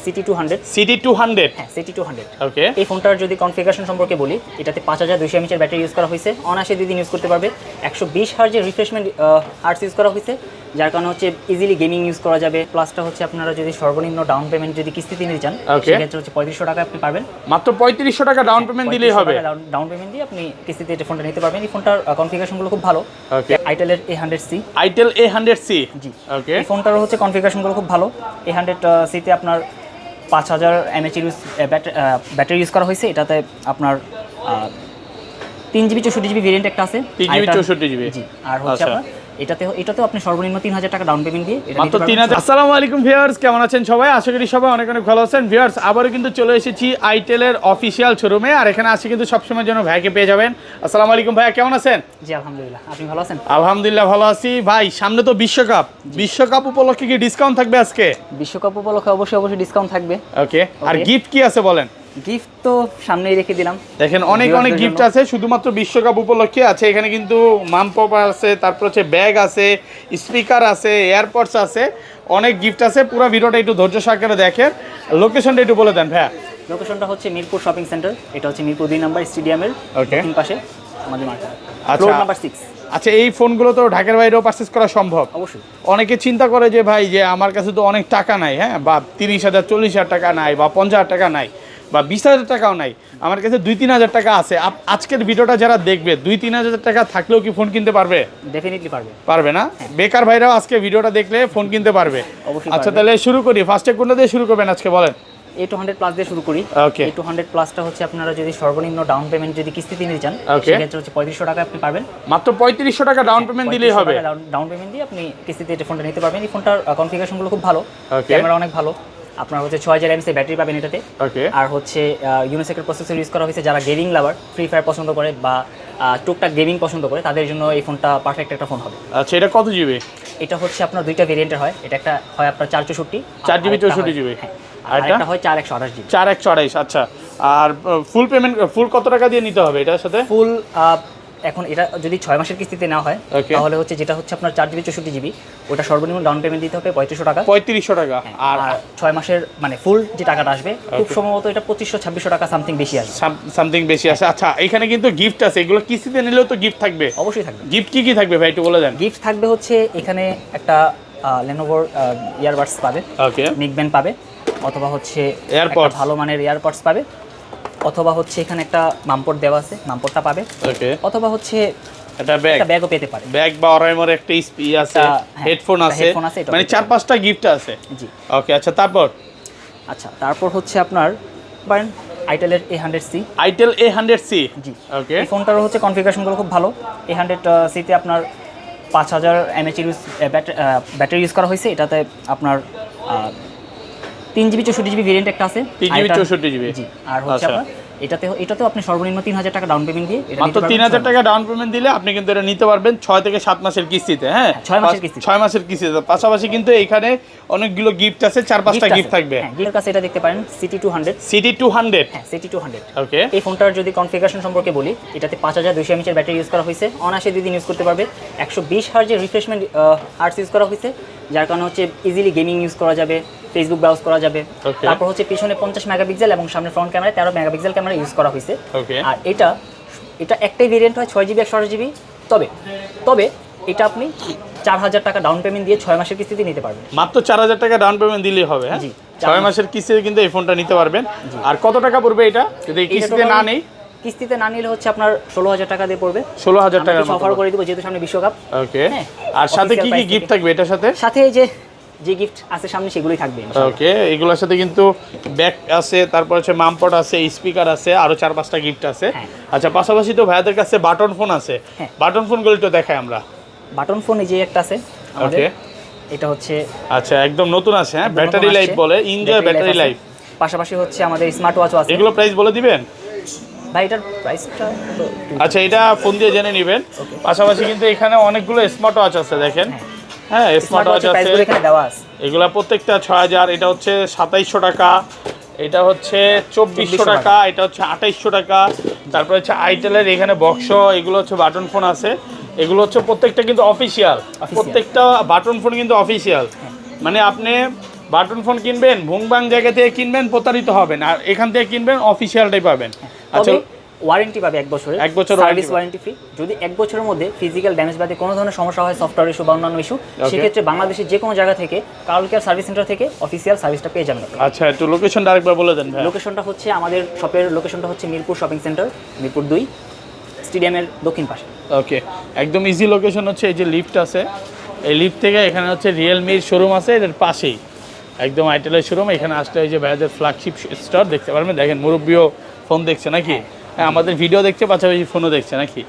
CT200 হ্যাঁ CT200 ওকে। এই ফোনটার যদি কনফিগারেশন সম্পর্কে বলি, এটাতে 5200 mAh এর ব্যাটারি ইউজ করা হয়েছে, অনায়াসে 2 দিন ইউজ করতে পারবে। 120 হার্জের রিফ্রেশমেন্ট হার্টস ইউজ করা হয়েছে, যার কারণে হচ্ছে ইজিলি গেমিং ইউজ করা যাবে। প্লাসটা হচ্ছে আপনারা যদি সর্বনিম্ন ডাউন পেমেন্ট যদি কিস্তিতে নিতে চান, সেক্ষেত্রে হচ্ছে 3500 টাকা আপনি পাবেন। মাত্র 3500 টাকা ডাউন পেমেন্ট দিলেই হবে। ডাউন পেমেন্ট দিয়ে আপনি কিস্তিতে এই ফোনটা নিতে পারবেন। এই ফোনটার কনফিগারেশনগুলো খুব ভালো। ওকে। আইটেলের A100C। আইটেল A100C জি ওকে। এই ফোনটার হচ্ছে কনফিগারেশনগুলো খুব ভালো। A100C তে আপনার 5000 mAh ব্যাটারি ইউজ করা হয়েছে। এটাতে আপনার 3GB 64GB ভেরিয়েন্ট একটা আছে, 3GB 64GB জি। আর হচ্ছে আপনার এটাতেও আপনি সর্বনিম্ন 3000 টাকা ডাউন পেমেন্ট দিয়ে এটা মাত্র 3000। আসসালামু আলাইকুম ভিউয়ার্স, কেমন আছেন সবাই? আশা করি সবাই অনেক অনেক ভালো আছেন। ভিউয়ার্স, আবারও কিন্তু চলে এসেছি আইটেলের অফিসিয়াল শোরুমে, আর এখানে আসি কিন্তু সবসময়ের জন্য ভাইকে পেয়ে যাবেন। আসসালামু আলাইকুম ভাইয়া, কেমন আছেন? জি আলহামদুলিল্লাহ, আপনি ভালো আছেন? আলহামদুলিল্লাহ ভালো আছি। ভাই সামনে তো বিশ্বকাপ উপলক্ষে কি ডিসকাউন্ট থাকবে আজকে? বিশ্বকাপ উপলক্ষে অবশ্যই ডিসকাউন্ট থাকবে। ওকে। আর গিফট কি আছে বলেন? গিফট তো সামনেই রেখে দিলাম, দেখেন অনেক গিফট আছে শুধুমাত্র বিশ্বকাপ উপলক্ষে আছে। এখানে কিন্তু মামপপ আছে, তারপর হচ্ছে ব্যাগ আছে, স্পিকার আছে, এয়ারপডস আছে, অনেক গিফট আছে। পুরো ভিডিওটা একটু ধৈর্য সহকারে দেখেন। লোকেশনটা একটু বলে দেন ভাইয়া। লোকেশনটা হচ্ছে মিরপুর শপিং সেন্টার, এটা হচ্ছে মিরপুর 2 নম্বর স্টেডিয়ামের দক্ষিণ পাশে আমাদের মার্কেট, ফ্লোর নাম্বার 6। আচ্ছা, এই ফোনগুলো তো ঢাকার বাইরেও পারচেজ করা সম্ভব? অবশ্যই। অনেকে চিন্তা করে যে ভাই যে আমার কাছে তো অনেক টাকা নাই, হ্যাঁ, বা 30,000 40,000 টাকা নাই, বা 50,000 টাকা নাই, বা 20,000 টাকাও নাই, আমার কাছে 2-3 হাজার টাকা আছে। আজকের ভিডিওটা যারা দেখবে 2-3 হাজার টাকা থাকলেও কি ফোন কিনতে পারবে? ডেফিনেটলি পারবে। পারবে না? বেকার ভাইরাও আজকে ভিডিওটা দেখলে ফোন কিনতে পারবে। অবশ্যই। আচ্ছা তাহলে শুরু করি। ফার্স্টে কোনটা দিয়ে শুরু করবেন আজকে বলেন? A200 প্লাস দিয়ে শুরু করি। ওকে। A200 প্লাসটা হচ্ছে আপনারা যদি সর্বনিম্ন ডাউন পেমেন্ট যদি কিস্তিতে নিতে চান, সেক্ষেত্রে হচ্ছে 3500 টাকা আপনি পাবেন। মাত্র 3500 টাকা ডাউন পেমেন্ট দিলেই হবে। ডাউন পেমেন্ট দিয়ে আপনি কিস্তিতে এই ফোনটা নিতে পারবেন। এই ফোনটার কনফিগারেশনগুলো খুব ভালো, ক্যামেরা অনেক ভালো। আপনার হচ্ছে 6000 mAh ব্যাটারি পাবেন এটাতে। ওকে। আর হচ্ছে ইউনিসেকের প্রসেসর ইউজ করা হয়েছে। যারা গেমিং লাভার, ফ্রি ফায়ার পছন্দ করে বা টুকটাক গেমিং পছন্দ করে, তাদের জন্য এই ফোনটা পারফেক্ট একটা ফোন হবে। আচ্ছা, এটা কত জিবি? এটা হচ্ছে আপনার দুইটা ভেরিয়েন্টের হয়। এটা একটা হয় আপনার 4GB 64GB, আর একটা হয় 4128GB। 4128। আচ্ছা, আর ফুল কত টাকা দিয়ে নিতে হবে এটার সাথে? ফুল এখন এটা যদি 6 মাসের কিস্তিতে না হয়, তাহলে হচ্ছে যেটা হচ্ছে আপনার 4GB 64GB, ওটা সর্বনিম্ন ডাউন পেমেন্ট দিতে হবে 3500 টাকা। 3500 টাকা। আর 6 মাসের মানে ফুল যে টাকাটা আসবে, খুব সম্ভবত এটা 2500-2600 টাকা সামথিং বেশি আসবে। সামথিং বেশি আসে। আচ্ছা, এখানে কিন্তু গিফট আছে, এগুলো কিস্তিতে নিলেও তো গিফট থাকবে? অবশ্যই থাকবে। গিফট কি থাকবে ভাই একটু বলে দেন? গিফট থাকবে হচ্ছে এখানে একটা লেনোভোর ইয়ারবাডস পাবে, ওকে, নিক ব্যান্ড পাবে, অথবা হচ্ছে এয়ারপডস, ভালো মানের এয়ারপডস পাবে, অথবা হচ্ছে এখানে একটা মামপট দেওয়া আছে, মামপটটা পাবে। ওকে। অথবা হচ্ছে একটা ব্যাগও পেতে পারে। ব্যাগ বা অরাইমোর একটা স্পি আছে, হেডফোন আছে, মানে 4-5টা গিফট আছে। জি। ওকে। আচ্ছা, তারপর হচ্ছে আপনার পারেন আইটেলের A100C। Itel A100C। জি। ওকে। এই ফোনটার হচ্ছে কনফিগারেশনগুলো খুব ভালো। A100C তে আপনার 5000 mAh ব্যাটারি ইউজ করা হয়েছে। এটাতে আপনার 3GB 64GB ভেরিয়েন্ট একটা আছে, 3GB 64GB। জি। আর হচ্ছে আপনার এটাতেও আপনি সর্বনিম্ন 3000 টাকা ডাউন পেমেন্ট দিয়ে এটা মাত্র 3000 টাকা ডাউন পেমেন্ট দিলে আপনি কিন্তু এটা নিতে পারবেন 6 থেকে 7 মাসের কিস্তিতে। হ্যাঁ, 6 মাসের কিস্তিতে। পাশাপাশি কিন্তু এখানে অনেকগুলো গিফট আছে, 4-5টা গিফট থাকবে। হ্যাঁ, গিফটের কাছে এটা দেখতে পারেন CT200। হ্যাঁ, CT200 ওকে। এই ফোনটার যদি কনফিগারেশন সম্পর্কে বলি, এটাতে 5200 mAh ব্যাটারি ইউজ করা হয়েছে, অনায়াসে 2 দিন ইউজ করতে পারবে। 120 হার্জের রিফ্রেশমেন্ট হার্টস ইউজ করা হয়েছে, যার কারণে হচ্ছে ইজিলি গেমিং ইউজ করা যাবে, ফেসবুক ব্রাউজ করা যাবে। তারপর হচ্ছে পিছনে 50 মেগাপিক্সেল এবং সামনে ফ্রন্ট ক্যামেরায় 13 মেগাপিক্সেল ক্যামেরা ইউজ করা হয়েছে। আর এটা একটাই ভেরিয়েন্ট হয় 6GB 128GB। তবে এটা আপনি 4000 টাকা ডাউন পেমেন্ট দিয়ে 6 মাসের কিস্তিতে নিতে পারবেন। মাত্র 4000 টাকা ডাউন পেমেন্ট দিলেই হবে। হ্যাঁ, 6 মাসের কিস্তিতে কিন্তু এই ফোনটা নিতে পারবেন। আর কত টাকা পড়বে এটা যদি কিস্তিতে না নেই? কিস্তিতে না নিলে হচ্ছে আপনার 16000 টাকা দিয়ে পড়বে। 16000 টাকা অফার করে দিব যেহেতু সামনে বিশ্বকাপ। ওকে। আর সাথে কি গিফট থাকবে এটার সাথে? সাথে যে গিফট আছে সামনে সেগুলোই থাকবে। ওকে। এগুলোর সাথে কিন্তু ব্যাগ আছে, তারপর হচ্ছে মামপট আছে, স্পিকার আছে, আরো 4-5টা গিফট আছে। আচ্ছা, পাশাপাশি তো ভাইয়াদের কাছে বাটন ফোন আছে। বাটন ফোনগুলো একটু দেখাই আমরা। বাটন ফোন এই যে একটা আছে আমাদের, এটা হচ্ছে আচ্ছা একদম নতুন আছে। হ্যাঁ, ব্যাটারি লাইফ বলে, এনজয় ব্যাটারি লাইফ। পাশাপাশি হচ্ছে আমাদের স্মার্ট ওয়াচও আছে। এগুলো প্রাইস বলে দিবেন ভাই? এটার প্রাইসটা আচ্ছা এটা ফোন দিয়ে জেনে নেবেন। পাশাপাশি কিন্তু এখানে অনেকগুলো স্মার্ট ওয়াচ আছে দেখেন। হ্যাঁ, স্মার্ট ওয়াচ আছে, এখানে দেওয়া আছে। এগুলা প্রত্যেকটা 6000। এটা হচ্ছে 2700 টাকা, এটা হচ্ছে 2400 টাকা, এটা হচ্ছে 2800 টাকা। তারপর হচ্ছে আইটেলের এখানে বক্স, এগুলো হচ্ছে বাটন ফোন আছে। এগুলো হচ্ছে প্রত্যেকটা কিন্তু অফিসিয়াল, প্রত্যেকটা বাটন ফোন কিন্তু অফিসিয়াল। মানে আপনি বাটন ফোন কিনবেন ভুংবাং জায়গা থেকে কিনবেন প্রতারিত হবেন, আর এখান থেকে কিনবেন অফিসিয়ালটাই পাবেন। আচ্ছা, ওয়ারেন্টি পাবে 1 বছরের, 1 বছর সার্ভিস ওয়ারেন্টি ফ্রি। যদি 1 বছরের মধ্যে ফিজিক্যাল ড্যামেজ বাদে কোনো ধরনের সমস্যা হয়, সফটওয়্যার ইস্যু বা অন্যান্য ইস্যু, সেক্ষেত্রে বাংলাদেশের যে কোনো জায়গা থেকে কার্ল কেয়ার সার্ভিস সেন্টার থেকে অফিসিয়াল সার্ভিসটা পেয়ে যাবেন। আচ্ছা, একটু লোকেশনটা আরেকবার বলে দেন ভাই। লোকেশনটা হচ্ছে আমাদের শপের লোকেশনটা হচ্ছে মিরপুর শপিং সেন্টার, মিরপুর 2 স্টেডিয়ামের দক্ষিণ পাশে। ওকে, একদম ইজি লোকেশন হচ্ছে এই যে লিফট আছে, এই লিফট থেকে এখানে হচ্ছে রিয়েলমির শোরুম আছে, এর পাশেই একদম আইটেলের শোরুম। এখানে আসলে এই যে ভাইয়াদের ফ্ল্যাগশিপ স্টোর দেখতে পারবেন। দেখেন মুরব্বিও ফোন দেখছে নাকি, হ্যাঁ আমাদের ভিডিও দেখছে, পাশাপাশি ফোনও দেখছে নাকি।